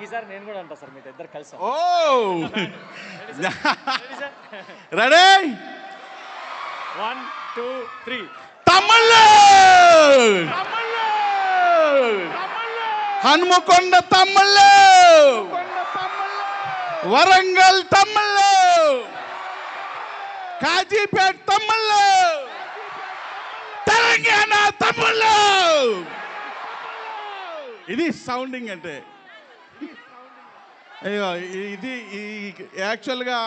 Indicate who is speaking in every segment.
Speaker 1: ఈసారి నేను కూడా అంటా సార్, మీతో ఇద్దరు కలిసి.
Speaker 2: ఓ రెడీ
Speaker 1: 1 2 3.
Speaker 2: తమిళ హనుమకొండ తమిళ, వరంగల్ తమిళ, కాజీపేట తమిళ, తెలంగాణ తమిళ. ఇది సౌండింగ్ అంటే. అయ్యో ఇది యాక్చువల్గా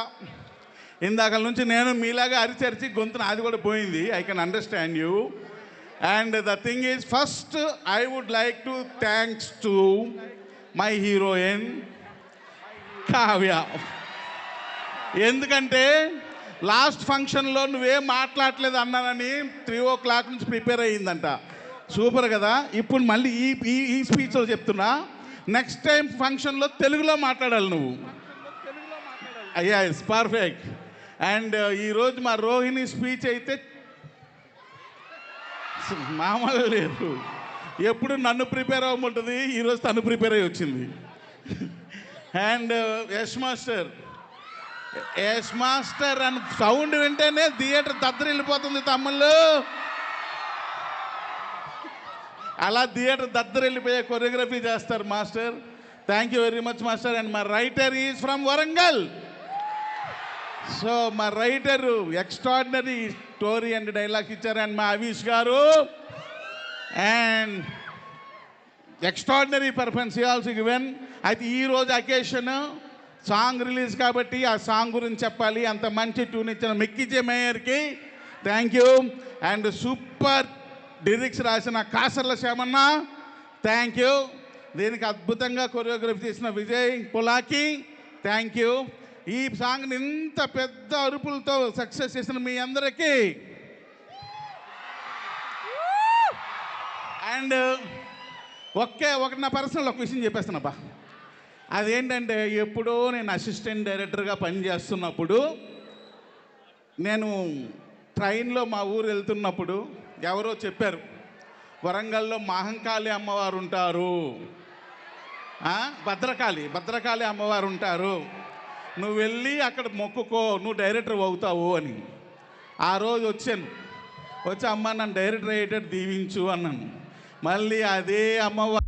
Speaker 2: ఇందాక నుంచి నేను మీలాగా అరిచరిచి గొంతు నాది కూడా పోయింది. I can understand you. And the thing is, first I would like to thanks to my heroine Kavya. ఎందుకంటే లాస్ట్ ఫంక్షన్లో నువ్వేం మాట్లాడలేదు అన్నానని 3 o'clock నుంచి ప్రిపేర్ అయ్యిందంట. సూపర్ కదా. ఇప్పుడు మళ్ళీ ఈ స్పీచ్లో చెప్తున్నా, నెక్స్ట్ టైం ఫంక్షన్లో తెలుగులో మాట్లాడాలి నువ్వు. అయ్యా ఇట్స్ పర్ఫెక్ట్. అండ్ ఈరోజు మా రోహిణి స్పీచ్ అయితే మామూలు లేదు. ఎప్పుడు నన్ను ప్రిపేర్ అవ్వమంటుంది, ఈరోజు తను ప్రిపేర్ అయ్యి వచ్చింది. అండ్ యశ్ మాస్టర్ అని సౌండ్ వింటేనే థియేటర్ దద్దరిల్లిపోతుంది తమ్ముళ్ళు. అలా థియేటర్ దద్దరిల్లిపోయే కొరియోగ్రఫీ చేస్తారు master. Thank you very much master. And మా writer is from Warangal. So మా writer extraordinary story and dialogues ఇచ్చారు. అండ్ మా Avish garu and extraordinary performance also given. అయితే ఈరోజు అకేషన్ సాంగ్ రిలీజ్ కాబట్టి ఆ సాంగ్ గురించి చెప్పాలి. అంత మంచి ట్యూన్ ఇచ్చిన మిక్కీ మేయర్కి thank you. And super lyrics రాసిన కాసర్ల శ్యామన్న థ్యాంక్ యూ. దీనికి అద్భుతంగా కొరియోగ్రఫీ చేసిన విజయ్ పొలాకి థ్యాంక్ యూ. ఈ సాంగ్ని ఇంత పెద్ద అరుపులతో సక్సెస్ చేసిన మీ అందరికీ. అండ్ ఒకటి నా పర్సనల్ ఒక విషయం చెప్పేస్తానబ్బా. అదేంటంటే, ఎప్పుడో నేను అసిస్టెంట్ డైరెక్టర్గా పనిచేస్తున్నప్పుడు, నేను ట్రైన్లో మా ఊరు వెళ్తున్నప్పుడు ఎవరో చెప్పారు, వరంగల్లో మహంకాళి అమ్మవారు ఉంటారు, భద్రకాళి అమ్మవారు ఉంటారు, నువ్వు వెళ్ళి అక్కడ మొక్కుకో, నువ్వు డైరెక్టర్ అవుతావు అని. ఆ రోజు వచ్చి అమ్మ నన్ను డైరెక్టర్ అయ్యేటట్టు దీవించు అన్నాను. మళ్ళీ అదే అమ్మవారు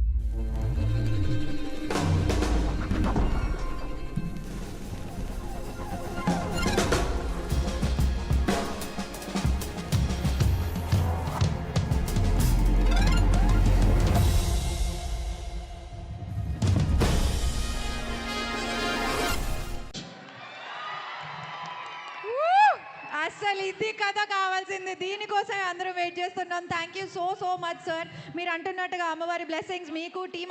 Speaker 3: అసలు ఇది కథ కావాల్సింది. దీనికోసం అందరూ వెయిట్ చేస్తున్నాం. Thank you so much sir. మీరు అంటున్నట్టుగా అమ్మవారి బ్లెస్సింగ్స్ మీకు టీం